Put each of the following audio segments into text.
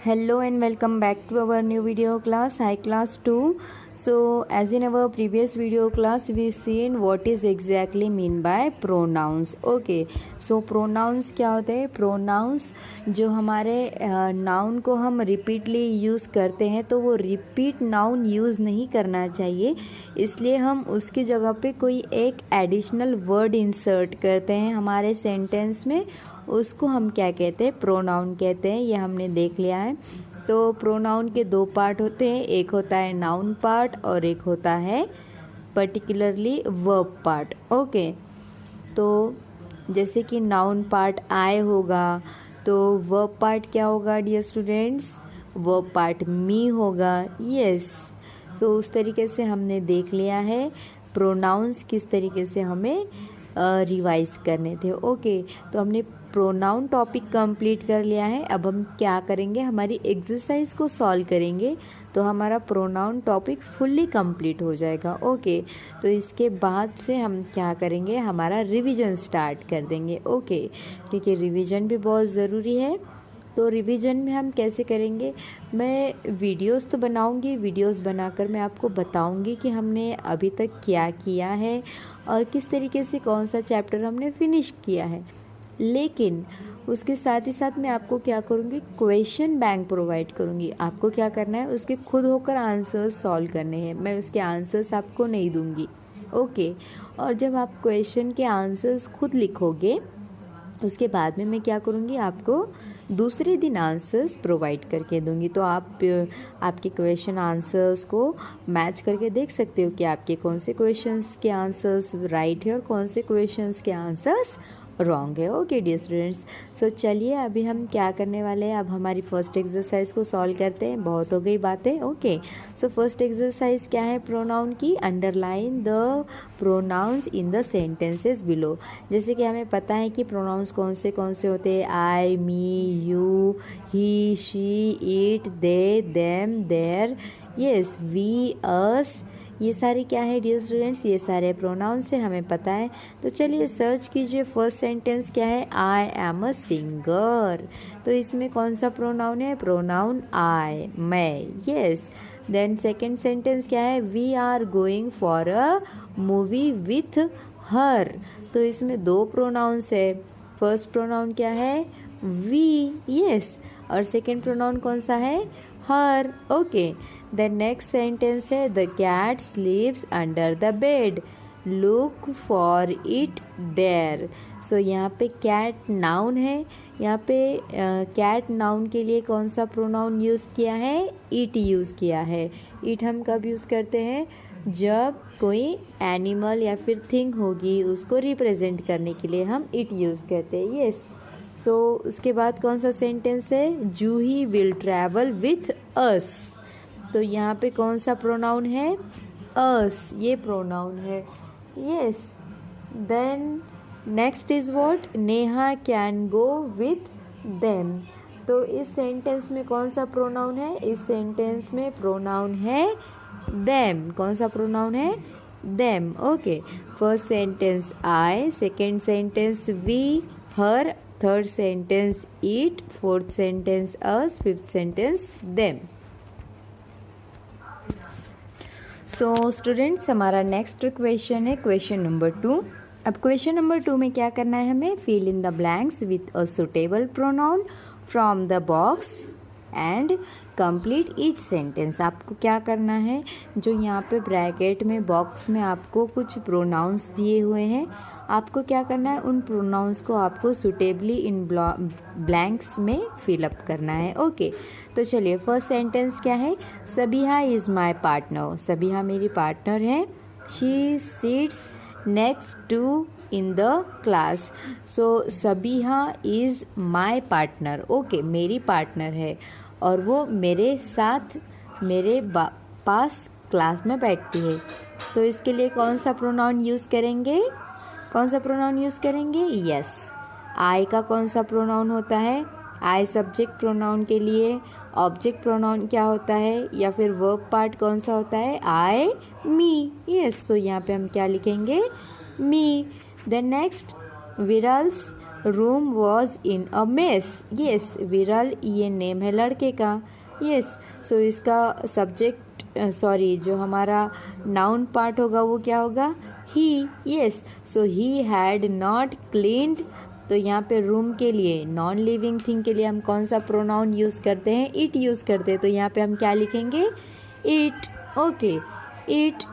Hello and welcome back to our new video class, High Class 2. So as in our previous video class we seen what is exactly mean by pronouns. Okay, so pronouns क्या होते हैं? Pronouns जो हमारे noun को हम repeatedly use करते हैं तो वो रिपीट नाउन यूज़ नहीं करना चाहिए, इसलिए हम उसकी जगह पे कोई एक एडिशनल वर्ड इंसर्ट करते हैं हमारे सेंटेंस में। उसको हम क्या कहते हैं? प्रोनाउन कहते हैं। ये हमने देख लिया है। तो प्रोनाउन के दो पार्ट होते हैं, एक होता है नाउन पार्ट और एक होता है पर्टिकुलरली वर्ब पार्ट। ओके, तो जैसे कि नाउन पार्ट आई होगा तो वर्ब पार्ट क्या होगा डियर स्टूडेंट्स? वर्ब पार्ट मी होगा। यस, सो उस तरीके से हमने देख लिया है प्रोनाउंस किस तरीके से हमें रिवाइज करने थे। ओके, तो हमने प्रोनाउन टॉपिक कंप्लीट कर लिया है। अब हम क्या करेंगे? हमारी एक्सरसाइज को सॉल्व करेंगे तो हमारा प्रोनाउन टॉपिक फुल्ली कंप्लीट हो जाएगा। ओके, तो इसके बाद से हम क्या करेंगे? हमारा रिवीजन स्टार्ट कर देंगे। ओके, क्योंकि रिवीजन भी बहुत ज़रूरी है। तो रिवीजन में हम कैसे करेंगे? मैं वीडियोस तो बनाऊंगी, वीडियोस बनाकर मैं आपको बताऊंगी कि हमने अभी तक क्या किया है और किस तरीके से कौन सा चैप्टर हमने फिनिश किया है। लेकिन उसके साथ ही साथ मैं आपको क्या करूँगी? क्वेश्चन बैंक प्रोवाइड करूँगी। आपको क्या करना है? उसके खुद होकर आंसर्स सॉल्व करने हैं। मैं उसके आंसर्स आपको नहीं दूँगी। ओके, और जब आप क्वेश्चन के आंसर्स खुद लिखोगे उसके बाद में मैं क्या करूँगी? आपको दूसरे दिन आंसर्स प्रोवाइड करके दूँगी। तो आप आपके क्वेश्चन आंसर्स को मैच करके देख सकते हो कि आपके कौन से क्वेश्चंस के आंसर्स राइट है और कौन से क्वेश्चंस के आंसर्स रॉन्ग है। ओके डियर स्टूडेंट्स, सो चलिए अभी हम क्या करने वाले हैं? अब हमारी फर्स्ट एक्सरसाइज को सॉल्व करते हैं। बहुत हो गई बातें। ओके, सो फर्स्ट एक्सरसाइज क्या है प्रोनाउन की? Underline the pronounce in the sentences below. जैसे कि हमें पता है कि प्रोनाउंस कौन से होते हैं? I, me, you, he, she, it, they, them, there, yes, we, us, ये सारे क्या है डियर स्टूडेंट्स? ये सारे प्रोनाउंस से हमें पता है। तो चलिए सर्च कीजिए। फर्स्ट सेंटेंस क्या है? I am a singer. तो इसमें कौन सा प्रोनाउन है? प्रोनाउन आई, मैं। यस, देन सेकंड सेंटेंस क्या है? We are going for a movie with her. तो इसमें दो प्रोनाउंस है। फर्स्ट प्रोनाउन क्या है? वी। यस, और सेकंड प्रोनाउन कौन सा है? Her. Okay, the next sentence है the cat sleeps under the bed, look for it there. So यहाँ पे कैट नाउन है। यहाँ पे कैट नाउन के लिए कौन सा प्रोनाउन यूज़ किया है? इट यूज़ किया है। इट हम कब यूज़ करते हैं? जब कोई एनिमल या फिर थिंग होगी उसको रिप्रेजेंट करने के लिए हम इट यूज़ करते हैं। यस, सो उसके बाद कौन सा सेंटेंस है? जूही विल ट्रैवल विथ अस। तो यहाँ पे कौन सा प्रोनाउन है? अस, ये प्रोनाउन है। Yes, then next is what? Neha can go with them. तो इस सेंटेंस में कौन सा प्रोनाउन है? इस सेंटेंस में प्रोनाउन है देम। कौन सा प्रोनाउन है? Them. Okay, first sentence I, second sentence we, her, third sentence it, fourth sentence us, fifth sentence them. So students, हमारा नेक्स्ट क्वेश्चन है क्वेश्चन नंबर 2। अब क्वेश्चन नंबर 2 में क्या करना है हमें? Fill in the blanks with a suitable pronoun from the box and complete each sentence. आपको क्या करना है? जो यहाँ पे ब्रैकेट में बॉक्स में आपको कुछ प्रोनाउंस दिए हुए हैं, आपको क्या करना है? उन प्रोनाउंस को आपको सुटेबली इन ब्लैंक्स में फिलअप करना है। ओके, तो चलिए फर्स्ट सेंटेंस क्या है? Sabiha is my partner. Sabiha मेरी पार्टनर है। She sits next to in the class. So Sabiha is my partner. Okay, मेरी पार्टनर है और वो मेरे साथ मेरे पास क्लास में बैठती है। तो इसके लिए कौन सा प्रोनाउन यूज़ करेंगे? कौन सा प्रोनाउन यूज़ करेंगे? यस, आई का कौन सा प्रोनाउन होता है? आई सब्जेक्ट प्रोनाउन के लिए ऑब्जेक्ट प्रोनाउन क्या होता है? या फिर वर्ब पार्ट कौन सा होता है? आई, मी। यस, तो यहाँ पे हम क्या लिखेंगे? Me. Then next, Viral's room was in a mess. Yes, Viral ये नेम है लड़के का। यस, सो इसका सब्जेक्ट जो हमारा नाउन पार्ट होगा वो क्या होगा, he. Yes, so he had not cleaned. तो यहाँ पे रूम के लिए, नॉन लिविंग थिंग के लिए हम कौन सा प्रोनाउन यूज़ करते हैं, इट यूज़ करते हैं। तो यहाँ पे हम क्या लिखेंगे, it. Okay, it,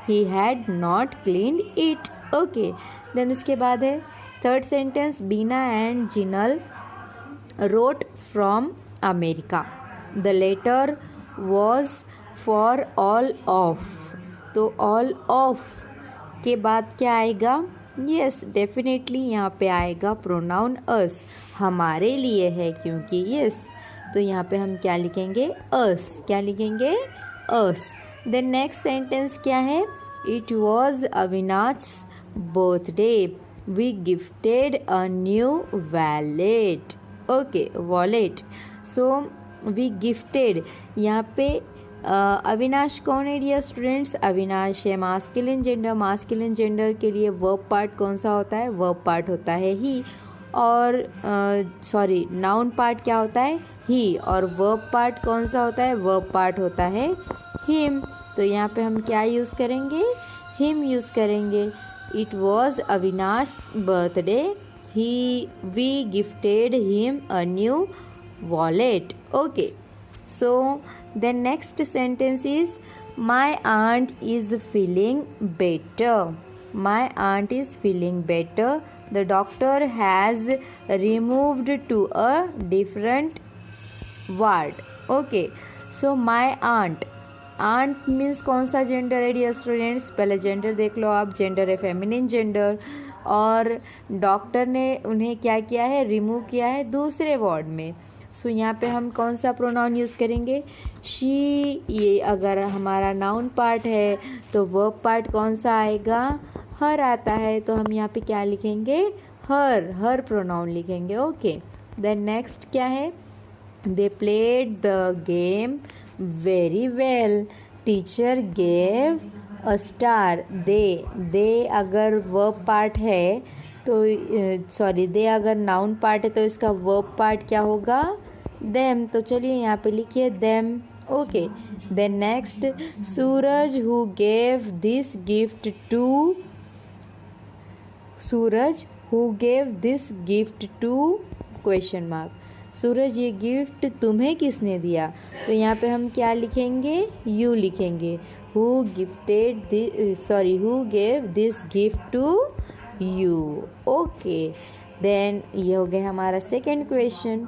he had not cleaned it. Okay, then उसके बाद है third sentence, Bina and Jinal wrote from America. The letter was for all of. तो ऑल ऑफ के बाद क्या आएगा, यस डेफिनेटली यहाँ पे आएगा प्रोनाउन अस, हमारे लिए है क्योंकि यस। तो यहाँ पे हम क्या लिखेंगे, अस। क्या लिखेंगे, अस। देन नेक्स्ट सेंटेंस क्या है, it was Avinash birthday, we gifted a new wallet. Okay, wallet. So we gifted, यहाँ पे अविनाश कौन है डियर स्टूडेंट्स, अविनाश है मास्कुलिन जेंडर। मास्कुलिन जेंडर के लिए वर्ब पार्ट कौन सा होता है, वर्ब पार्ट होता है ही। और नाउन पार्ट क्या होता है, ही। और वर्ब पार्ट कौन सा होता है, वर्ब पार्ट होता है हिम। तो यहाँ पे हम क्या यूज़ करेंगे, हिम यूज़ करेंगे। It was Avinash birthday, we gifted him a new wallet. Okay, so the next sentence is, my aunt is feeling better. My aunt is feeling better. The doctor has removed to a different ward. Okay, so my aunt, aunt means कौन सा gender है dear students, पहले gender देख लो आप, gender है feminine gender. और doctor ने उन्हें क्या किया है, रिमूव किया है दूसरे वार्ड में। सो यहाँ पे हम कौन सा प्रोनाउन यूज़ करेंगे, शी। ये अगर हमारा नाउन पार्ट है तो वर्ब पार्ट कौन सा आएगा, हर आता है। तो हम यहाँ पे क्या लिखेंगे, हर प्रोनाउन लिखेंगे। ओके, देन नेक्स्ट क्या है, they played the game very well, teacher gave a star. They अगर वर्ब पार्ट है तो दे अगर नाउन पार्ट है तो इसका वर्ब पार्ट क्या होगा, देम। तो चलिए यहाँ पे लिखिए them. Okay, then next, Suraj who gave this gift to, Suraj who gave this gift to question mark. Suraj ये गिफ्ट तुम्हें किसने दिया। तो यहाँ पे हम क्या लिखेंगे, यू लिखेंगे। Who gave this gift to you. Okay, then ये हो गया हमारा सेकेंड क्वेश्चन।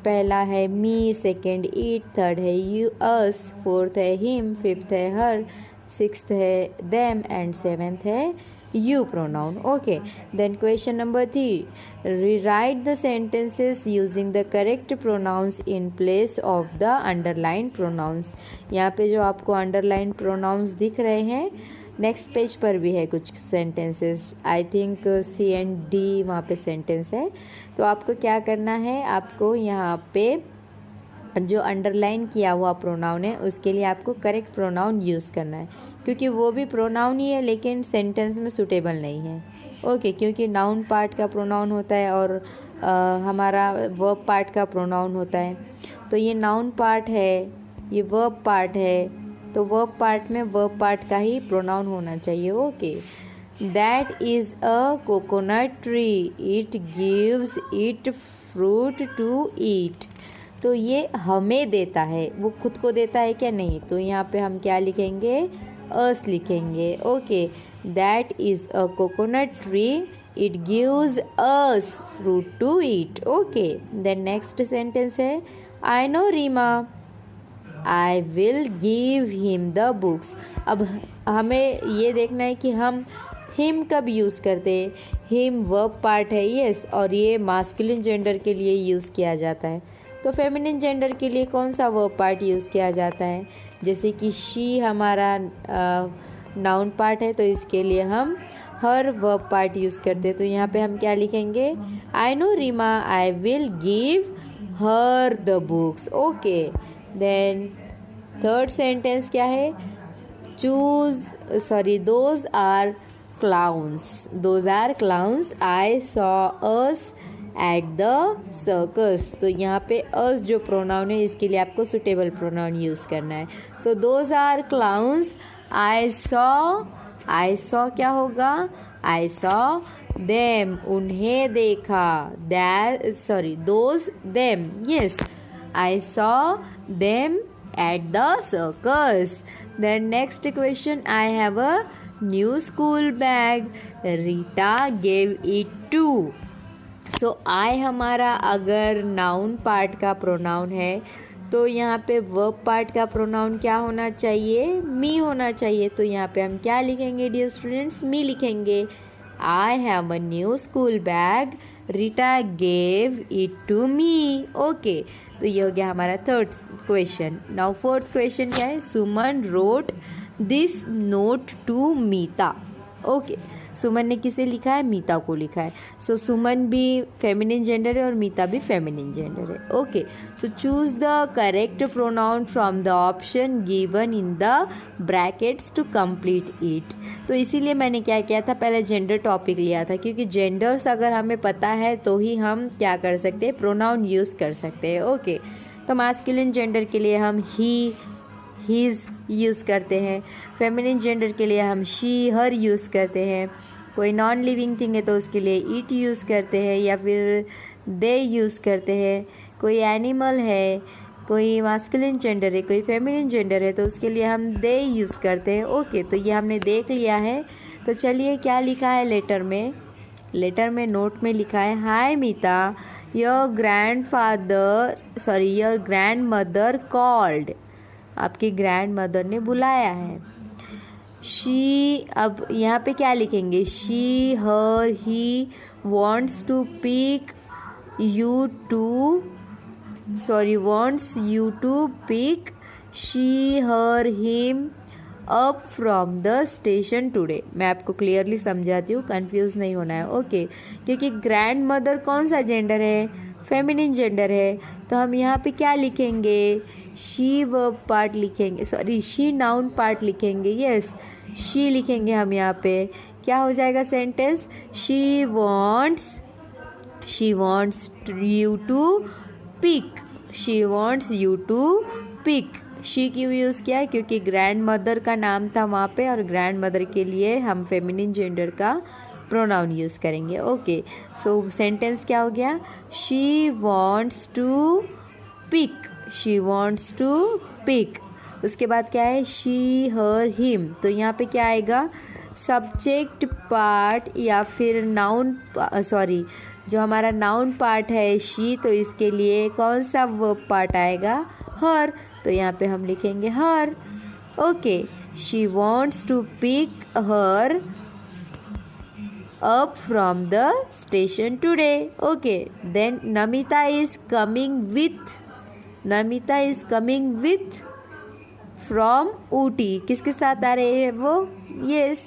पहला है मी, सेकेंड इट, थर्ड है यू अस, फोर्थ है हिम, फिफ्थ है हर, सिक्स्थ है देम एंड सेवेंथ है you pronoun. Okay, then question number 3, rewrite the sentences using the correct pronouns in place of the underlined pronouns। यहाँ पे जो आपको underlined pronouns दिख रहे हैं, नेक्स्ट पेज पर भी है कुछ sentences, I think C and D वहाँ पे सेंटेंस है। तो आपको क्या करना है, आपको यहाँ पे जो अंडरलाइन किया हुआ प्रोनाउन है उसके लिए आपको करेक्ट प्रोनाउन यूज़ करना है, क्योंकि वो भी प्रोनाउन ही है लेकिन सेंटेंस में सूटेबल नहीं है। ओके, क्योंकि नाउन पार्ट का प्रोनाउन होता है और हमारा वर्ब पार्ट का प्रोनाउन होता है। तो ये नाउन पार्ट है, ये वर्ब पार्ट है, तो वर्ब पार्ट में वर्ब पार्ट का ही प्रोनाउन होना चाहिए। Okay, that is a coconut tree, it gives it fruit to eat. तो ये हमें देता है, वो खुद को देता है क्या, नहीं। तो यहाँ पे हम क्या लिखेंगे, अस लिखेंगे। Okay, that is a coconut tree, it gives us fruit to eat. Okay, then next sentence है, I know Reema, I will give him the books. अब हमें ये देखना है कि हम हिम कब यूज़ करते हैं। हिम वर्ब पार्ट है यस, और ये मास्कुलिन जेंडर के लिए यूज़ किया जाता है। तो फेमिनिन जेंडर के लिए कौन सा वर्ब पार्ट यूज़ किया जाता है, जैसे कि शी हमारा नाउन पार्ट है तो इसके लिए हम हर वर्ब पार्ट यूज़ करते हैं। तो यहाँ पे हम क्या लिखेंगे, I know Reema, I will give her the books. Okay, then third sentence क्या है, those are clowns. I saw us at the circus. तो यहाँ पे us जो प्रोनाउन है इसके लिए आपको सुटेबल प्रोनाउन यूज़ करना है. सो those are clowns. I saw क्या होगा? I saw them. उन्हें देखा. Them. Yes. I saw them at the circus. Then next question, I have a new school bag. Rita gave it to. So I हमारा अगर noun part का pronoun है तो यहाँ पे वर्ब पार्ट का प्रोनाउन क्या होना चाहिए? मी होना चाहिए. तो यहाँ पे हम क्या लिखेंगे डियर स्टूडेंट्स? मी लिखेंगे. I have a new school bag. Rita gave it to me. Okay. तो ये हो गया हमारा third question. Now fourth question क्या है? Suman wrote this note to Meeta. Okay. Suman ने किसे लिखा है? मीता को लिखा है. सो सुमन भी फेमिनिन जेंडर है और मीता भी फेमिनिन जेंडर है. Okay. So choose the correct pronoun from the option given in the brackets to complete it. तो इसीलिए मैंने क्या किया था, पहले जेंडर टॉपिक लिया था, क्योंकि जेंडर्स अगर हमें पता है तो ही हम क्या कर सकते हैं? प्रोनाउन यूज़ कर सकते हैं. ओके. तो मास्कुलिन जेंडर के लिए हम ही, हीज़ यूज़ करते हैं. फेमिनिन जेंडर के लिए हम शी, हर यूज़ करते हैं. कोई नॉन लिविंग थिंग है तो उसके लिए इट यूज़ करते हैं या फिर दे यूज़ करते हैं. कोई एनिमल है, कोई मास्कुलिन जेंडर है, कोई फेमिनिन जेंडर है तो उसके लिए हम दे यूज़ करते हैं. ओके. तो ये हमने देख लिया है. तो चलिए क्या लिखा है लेटर में? लेटर में नोट में लिखा है, हाय मीता, योर ग्रैंडमदर कॉल्ड. आपकी ग्रैंड मदर ने बुलाया है. शी, अब यहाँ पे क्या लिखेंगे? She, her, he wants you to pick she, her, him up from the station today. मैं आपको क्लियरली समझाती हूँ, कंफ्यूज नहीं होना है. ओके. क्योंकि ग्रैंड मदर कौन सा जेंडर है? फेमिनिन जेंडर है. तो हम यहाँ पे क्या लिखेंगे? शी वर्ब पार्ट लिखेंगे, शी नाउन पार्ट लिखेंगे. यस, शी लिखेंगे हम यहाँ पे. क्या हो जाएगा sentence? She wants you to pick. She wants you to pick. She क्यों यूज़ किया है? क्योंकि ग्रैंड मदर का नाम था वहाँ पे और ग्रैंड मदर के लिए हम फेमिनिन जेंडर का प्रोनाउन यूज़ करेंगे. ओके. सो सेंटेंस क्या हो गया? She wants to pick. उसके बाद क्या है? She, her, him. तो यहाँ पे क्या आएगा? सब्जेक्ट पार्ट या फिर नाउन, जो हमारा नाउन पार्ट है शी, तो इसके लिए कौन सा वर्ब पार्ट आएगा? हर. तो यहाँ पे हम लिखेंगे her. Okay. She wants to pick her up from the station today. Okay. Then Namita is coming with from Ooty. किसके साथ आ रहे हैं वो? Yes,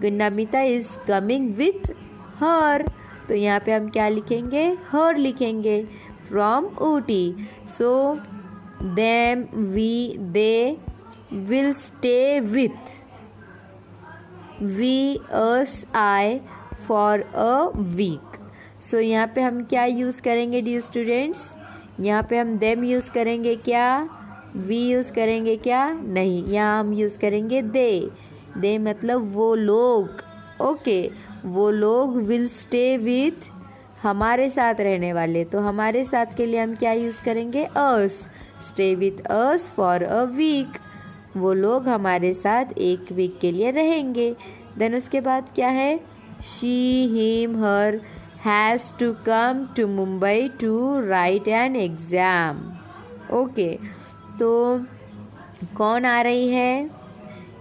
Namita is coming with her. तो यहाँ पे हम क्या लिखेंगे? her लिखेंगे. from Ooty. So they will stay with we, us, I for a week. So यहाँ पे हम क्या यूज़ करेंगे डियर स्टूडेंट्स? यहाँ पे हम them यूज़ करेंगे क्या? we यूज़ करेंगे क्या? नहीं, यहाँ हम यूज़ करेंगे they मतलब वो लोग. ओके. वो लोग will stay with, हमारे साथ रहने वाले. तो हमारे साथ के लिए हम क्या यूज़ करेंगे? us. stay with us for a week. वो लोग हमारे साथ एक वीक के लिए रहेंगे. देन उसके बाद क्या है? She, him, her has to come to Mumbai to write an exam. Okay. तो कौन आ रही है?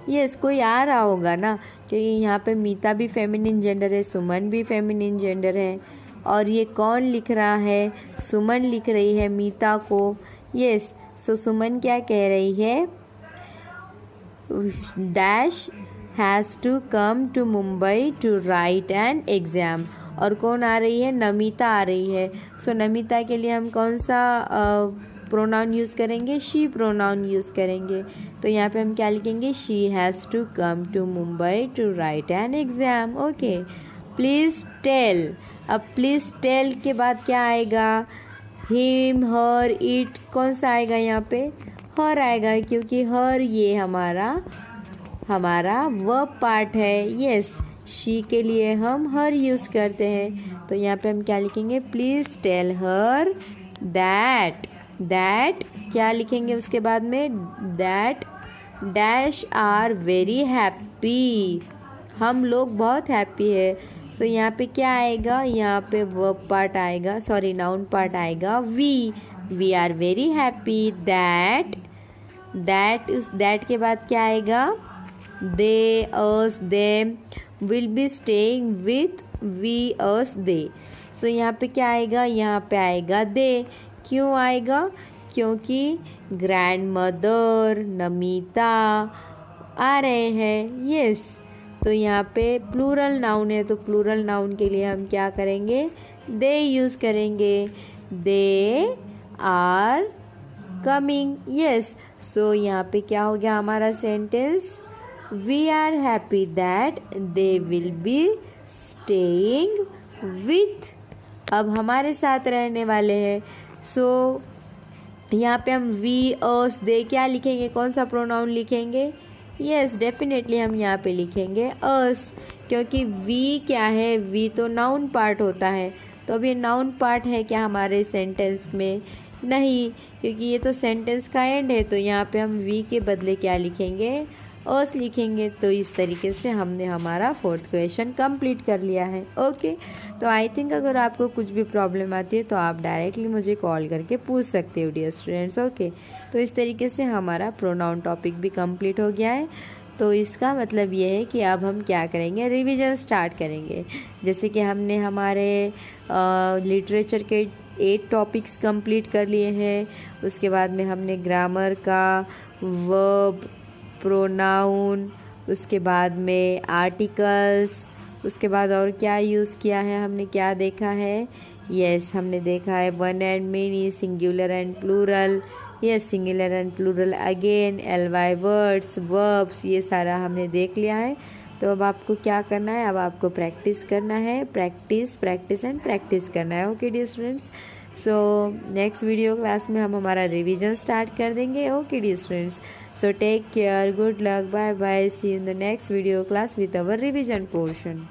यस, कोई आ रहा होगा ना, क्योंकि यहाँ पे मीता भी फेमिनिन जेंडर है, सुमन भी फेमिनिन जेंडर है. और ये कौन लिख रहा है? सुमन लिख रही है मीता को. यस. सो सुमन क्या कह रही है? Dash has to come to Mumbai to write an exam. और कौन आ रही है? नमिता आ रही है. सो नमिता के लिए हम कौन सा प्रोनाउन यूज़ करेंगे? शी प्रोनाउन यूज़ करेंगे। तो यहाँ पे हम क्या लिखेंगे? She has to come to Mumbai to write an exam. Okay, please tell. अब प्लीज़ टेल के बाद क्या आएगा? हिम, हर, इट, कौन सा आएगा यहाँ पे? हर आएगा, क्योंकि हर ये हमारा वर्ब पार्ट है। यस, शी के लिए हम हर यूज़ करते हैं। तो यहाँ पे हम क्या लिखेंगे? Please tell her that. That क्या लिखेंगे उसके बाद में? That dash are very happy. हम लोग बहुत हैप्पी है। सो यहाँ पे क्या आएगा? यहाँ पे वर्ब पार्ट आएगा, सॉरी नाउन पार्ट आएगा we are very happy that. That के बाद क्या आएगा? They, us, them will be staying with we, us, they. So यहाँ पे क्या आएगा? यहाँ पे आएगा दे। क्यों आएगा? क्योंकि ग्रैंड मदर, नमिता आ रहे हैं। यस, तो यहाँ पे प्लूरल नाउन है, तो प्लूरल नाउन के लिए हम क्या करेंगे? दे यूज़ करेंगे। They are coming. Yes, so यहाँ पे क्या हो गया हमारा sentence? We are happy that they will be staying with, अब हमारे साथ रहने वाले हैं। सो यहाँ पे हम वी, अस, दे क्या लिखेंगे? कौन सा प्रोनाउन लिखेंगे? यस, डेफिनेटली हम यहाँ पे लिखेंगे अस, क्योंकि वी क्या है? वी तो नाउन पार्ट होता है। तो अब ये नाउन पार्ट है क्या हमारे सेंटेंस में? नहीं, क्योंकि ये तो सेंटेंस का एंड है। तो यहाँ पे हम वी के बदले क्या लिखेंगे? अस लिखेंगे। तो इस तरीके से हमने हमारा 4th क्वेश्चन कंप्लीट कर लिया है। ओके, तो आई थिंक अगर आपको कुछ भी प्रॉब्लम आती है तो आप डायरेक्टली मुझे कॉल करके पूछ सकते हो डियर स्टूडेंट्स। ओके, तो इस तरीके से हमारा प्रोनाउन टॉपिक भी कंप्लीट हो गया है। तो इसका मतलब ये है कि अब हम क्या करेंगे? रिवीजन स्टार्ट करेंगे। जैसे कि हमने हमारे लिटरेचर के 8 टॉपिक्स कंप्लीट कर लिए हैं। उसके बाद में हमने ग्रामर का, वर्ब, प्रोनाउन, उसके बाद में आर्टिकल्स, उसके बाद और क्या यूज़ किया है, हमने क्या देखा है? यस, हमने देखा है one and many, singular and plural. Yes, singular and plural again, LY words, verbs, ये सारा हमने देख लिया है। तो अब आपको क्या करना है? अब आपको प्रैक्टिस करना है, प्रैक्टिस एंड प्रैक्टिस करना है। Okay dear students, so next video class में हम हमारा रिवीजन स्टार्ट कर देंगे। Okay dear students, so take care, good luck, bye bye, see you in the next video class with our revision portion.